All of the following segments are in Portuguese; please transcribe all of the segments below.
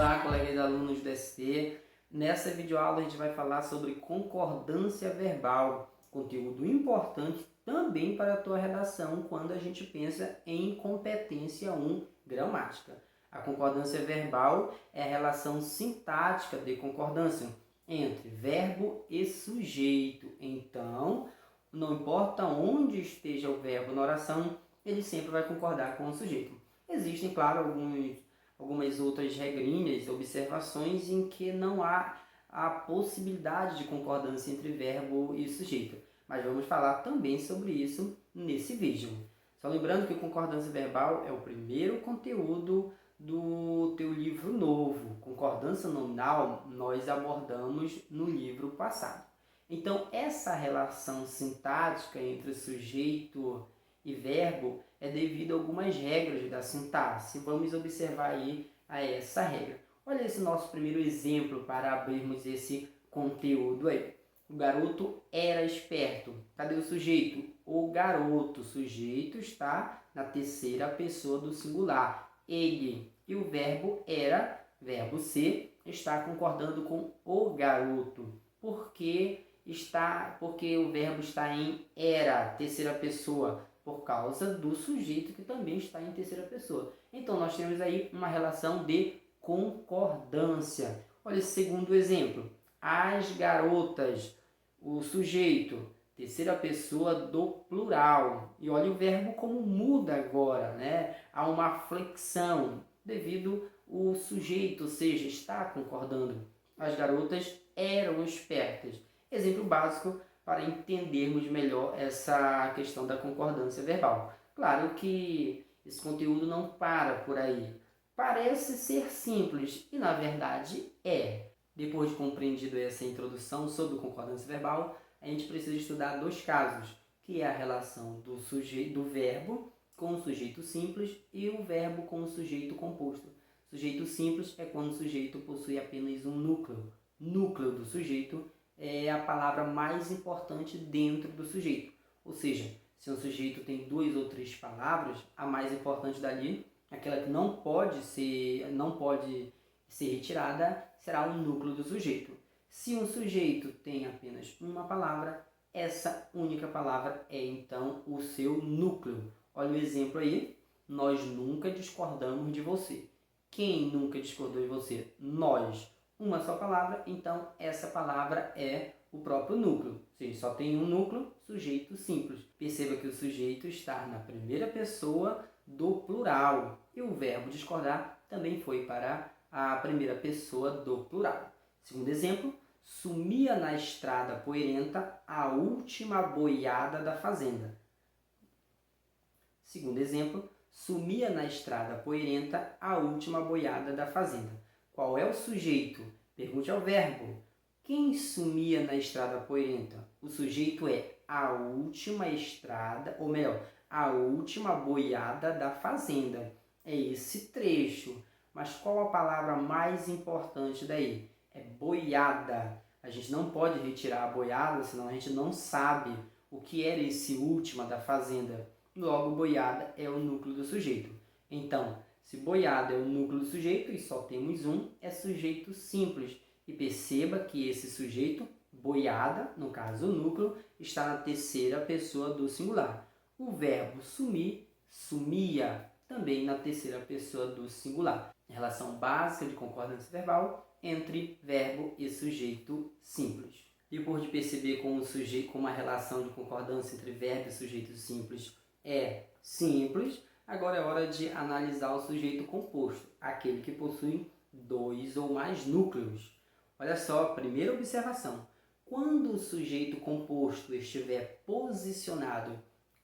Olá, colegas alunos do ST. Nessa videoaula a gente vai falar sobre concordância verbal, conteúdo importante também para a tua redação quando a gente pensa em competência 1 gramática. A concordância verbal é a relação sintática de concordância entre verbo e sujeito. Então, não importa onde esteja o verbo na oração, ele sempre vai concordar com o sujeito. Existem, claro, algumas outras regrinhas, observações em que não há a possibilidade de concordância entre verbo e sujeito. Mas vamos falar também sobre isso nesse vídeo. Só lembrando que concordância verbal é o primeiro conteúdo do teu livro novo. Concordância nominal nós abordamos no livro passado. Então, essa relação sintática entre sujeito e verbo é devido a algumas regras da sintaxe. Vamos observar aí essa regra. Olha esse nosso primeiro exemplo para abrirmos esse conteúdo aí. O garoto era esperto. Cadê o sujeito? O garoto. O sujeito está na terceira pessoa do singular. Ele. E o verbo era, verbo ser, está concordando com o garoto. Porque o verbo está em era, terceira pessoa, por causa do sujeito que também está em terceira pessoa. Então, nós temos aí uma relação de concordância. Olha esse segundo exemplo. As garotas, o sujeito, terceira pessoa do plural. E olha o verbo como muda agora, né? Há uma flexão devido ao sujeito, ou seja, está concordando. As garotas eram espertas. Exemplo básico para entendermos melhor essa questão da concordância verbal. Claro que esse conteúdo não para por aí. Parece ser simples e, na verdade, é. Depois de compreendido essa introdução sobre concordância verbal, a gente precisa estudar dois casos, que é a relação do verbo com o sujeito simples e o verbo com o sujeito composto. Sujeito simples é quando o sujeito possui apenas um núcleo. Núcleo do sujeito é a palavra mais importante dentro do sujeito. Ou seja, se um sujeito tem duas ou três palavras, a mais importante dali, aquela que não pode ser retirada, será o núcleo do sujeito. Se um sujeito tem apenas uma palavra, essa única palavra é então o seu núcleo. Olha o exemplo aí. Nós nunca discordamos de você. Quem nunca discordou de você? Nós. Uma só palavra, então essa palavra é o próprio núcleo. Ou seja, só tem um núcleo, sujeito simples. Perceba que o sujeito está na primeira pessoa do plural. E o verbo discordar também foi para a primeira pessoa do plural. Segundo exemplo, sumia na estrada poeirenta a última boiada da fazenda. Segundo exemplo, sumia na estrada poeirenta a última boiada da fazenda. Qual é o sujeito? Pergunte ao verbo. Quem sumia na estrada poeirenta? O sujeito é a última estrada, ou melhor, a última boiada da fazenda. É esse trecho. Mas qual a palavra mais importante daí? É boiada. A gente não pode retirar a boiada, senão a gente não sabe o que era esse última da fazenda. Logo, boiada é o núcleo do sujeito. Então, se boiada é o núcleo do sujeito e só temos um, é sujeito simples. E perceba que esse sujeito, boiada, no caso o núcleo, está na terceira pessoa do singular. O verbo sumir, sumia, também na terceira pessoa do singular. Relação básica de concordância verbal entre verbo e sujeito simples. Depois de perceber como a relação de concordância entre verbo e sujeito simples é simples, agora é hora de analisar o sujeito composto, aquele que possui dois ou mais núcleos. Olha só, primeira observação. Quando o sujeito composto estiver posicionado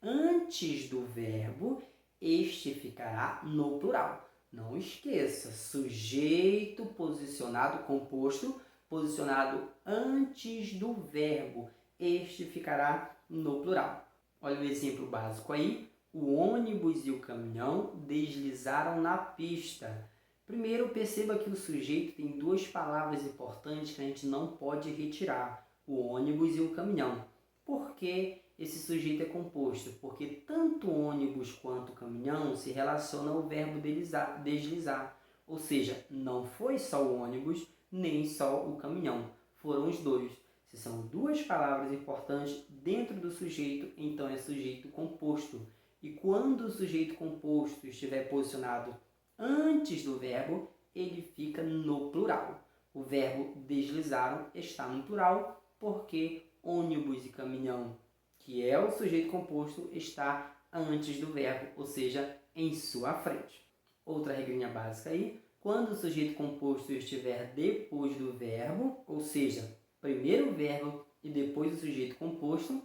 antes do verbo, este ficará no plural. Não esqueça, sujeito posicionado, composto, posicionado antes do verbo, este ficará no plural. Olha o exemplo básico aí. O ônibus e o caminhão deslizaram na pista. Primeiro, perceba que o sujeito tem duas palavras importantes que a gente não pode retirar. O ônibus e o caminhão. Por que esse sujeito é composto? Porque tanto o ônibus quanto o caminhão se relacionam ao verbo deslizar. Ou seja, não foi só o ônibus, nem só o caminhão. Foram os dois. Se são duas palavras importantes dentro do sujeito, então é sujeito composto. E quando o sujeito composto estiver posicionado antes do verbo, ele fica no plural. O verbo deslizaram está no plural porque ônibus e caminhão, que é o sujeito composto, está antes do verbo, ou seja, em sua frente. Outra regrinha básica aí, quando o sujeito composto estiver depois do verbo, ou seja, primeiro o verbo e depois o sujeito composto,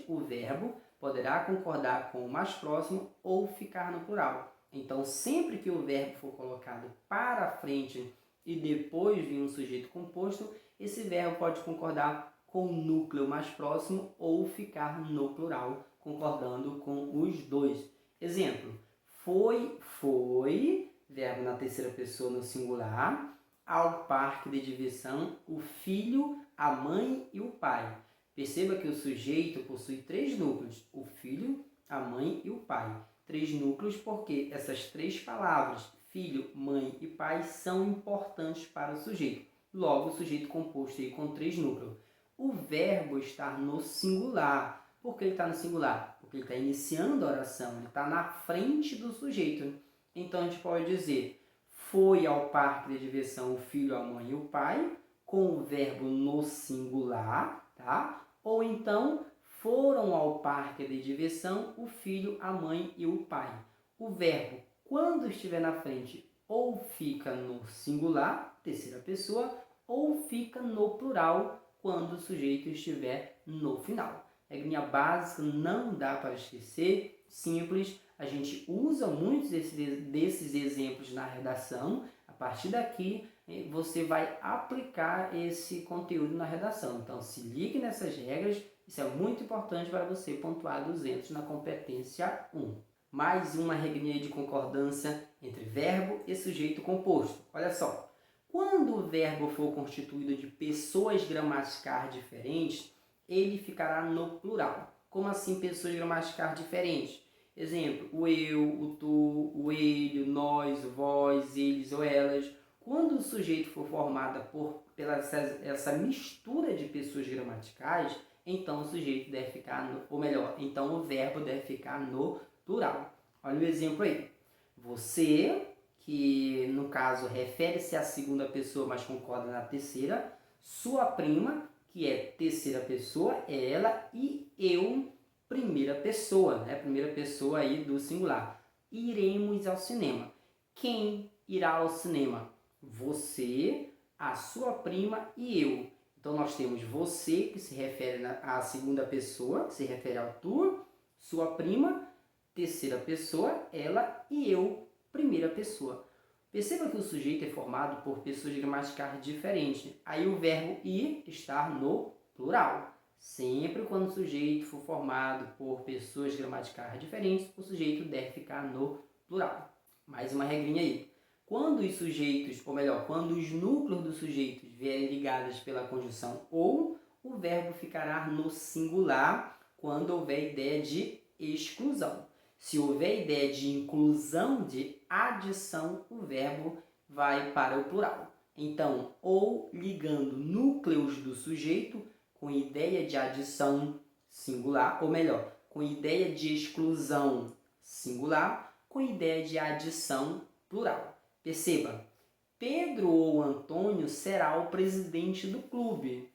o verbo, poderá concordar com o mais próximo ou ficar no plural. Então, sempre que o verbo for colocado para frente e depois vir um sujeito composto, esse verbo pode concordar com o núcleo mais próximo ou ficar no plural, concordando com os dois. Exemplo, foi, verbo na terceira pessoa no singular, ao parque de diversão, o filho, a mãe e o pai. Perceba que o sujeito possui 3 núcleos, o filho, a mãe e o pai. 3 núcleos porque essas 3 palavras, filho, mãe e pai, são importantes para o sujeito. Logo, o sujeito composto aí com 3 núcleos. O verbo está no singular. Por que ele está no singular? Porque ele está iniciando a oração, ele está na frente do sujeito. Então, a gente pode dizer, foi ao parque de diversão o filho, a mãe e o pai, com o verbo no singular, tá? Ou então, foram ao parque de diversão o filho, a mãe e o pai. O verbo, quando estiver na frente, ou fica no singular, terceira pessoa, ou fica no plural, quando o sujeito estiver no final. Regrinha básica, não dá para esquecer, simples. A gente usa muitos desses exemplos na redação. A partir daqui, você vai aplicar esse conteúdo na redação. Então, se ligue nessas regras. Isso é muito importante para você pontuar 200 na competência 1. Mais uma regrinha de concordância entre verbo e sujeito composto. Olha só. Quando o verbo for constituído de pessoas gramaticais diferentes, ele ficará no plural. Como assim pessoas gramaticais diferentes? Exemplo, o eu, o tu, o ele, o nós, o vós, eles ou elas. Quando o sujeito for formado pela essa mistura de pessoas gramaticais, então o sujeito deve ficar, então o verbo deve ficar no plural. Olha o exemplo aí. Você, que no caso refere-se à segunda pessoa, mas concorda na terceira. Sua prima, que é terceira pessoa, é ela, e eu, primeira pessoa, né? Primeira pessoa aí do singular. Iremos ao cinema. Quem irá ao cinema? Você, a sua prima e eu. Então, nós temos você, que se refere à segunda pessoa, que se refere ao tu, sua prima, terceira pessoa, ela, e eu, primeira pessoa. Perceba que o sujeito é formado por pessoas gramaticais diferentes. Aí o verbo ir está no plural. Sempre quando o sujeito for formado por pessoas gramaticais diferentes, o sujeito deve ficar no plural. Mais uma regrinha aí. Quando os sujeitos, ou melhor, quando os núcleos dos sujeitos vierem ligados pela conjunção ou, o verbo ficará no singular quando houver ideia de exclusão. Se houver ideia de inclusão, de adição, o verbo vai para o plural. Então, ou ligando núcleos do sujeito com ideia de adição singular, ou melhor, com ideia de exclusão singular, com ideia de adição plural. Perceba, Pedro ou Antônio será o presidente do clube.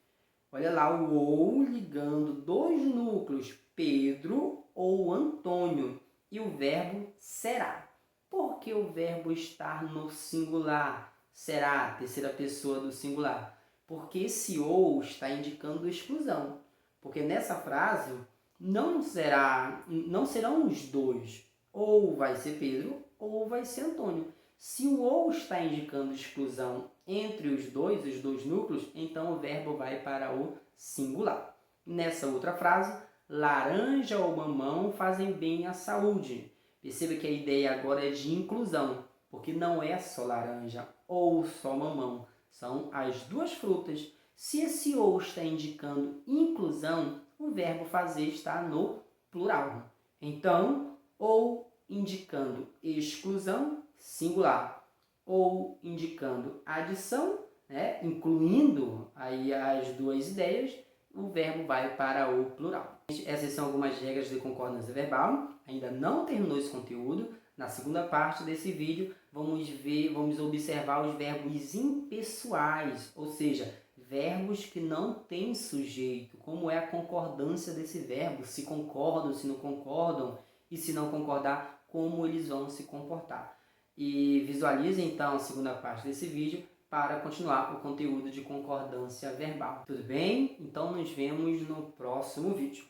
Olha lá o ou ligando 2 núcleos, Pedro ou Antônio, e o verbo será. Por que o verbo estar no singular? Será, terceira pessoa do singular. Porque esse ou está indicando exclusão. Porque nessa frase não serão os dois. Ou vai ser Pedro ou vai ser Antônio. Se o ou está indicando exclusão entre os dois núcleos, então o verbo vai para o singular. Nessa outra frase, laranja ou mamão fazem bem à saúde. Perceba que a ideia agora é de inclusão, porque não é só laranja ou só mamão, são as duas frutas. Se esse ou está indicando inclusão, o verbo fazer está no plural. Então, ou indicando exclusão, singular. ou indicando adição, né, incluindo aí as duas ideias, o verbo vai para o plural. Essas são algumas regras de concordância verbal. Ainda não terminou esse conteúdo. Na segunda parte desse vídeo, vamos observar os verbos impessoais, ou seja, verbos que não têm sujeito. Como é a concordância desse verbo? Se concordam, se não concordam, e se não concordar, como eles vão se comportar. E visualize então a segunda parte desse vídeo para continuar o conteúdo de concordância verbal. Tudo bem? Então nos vemos no próximo vídeo.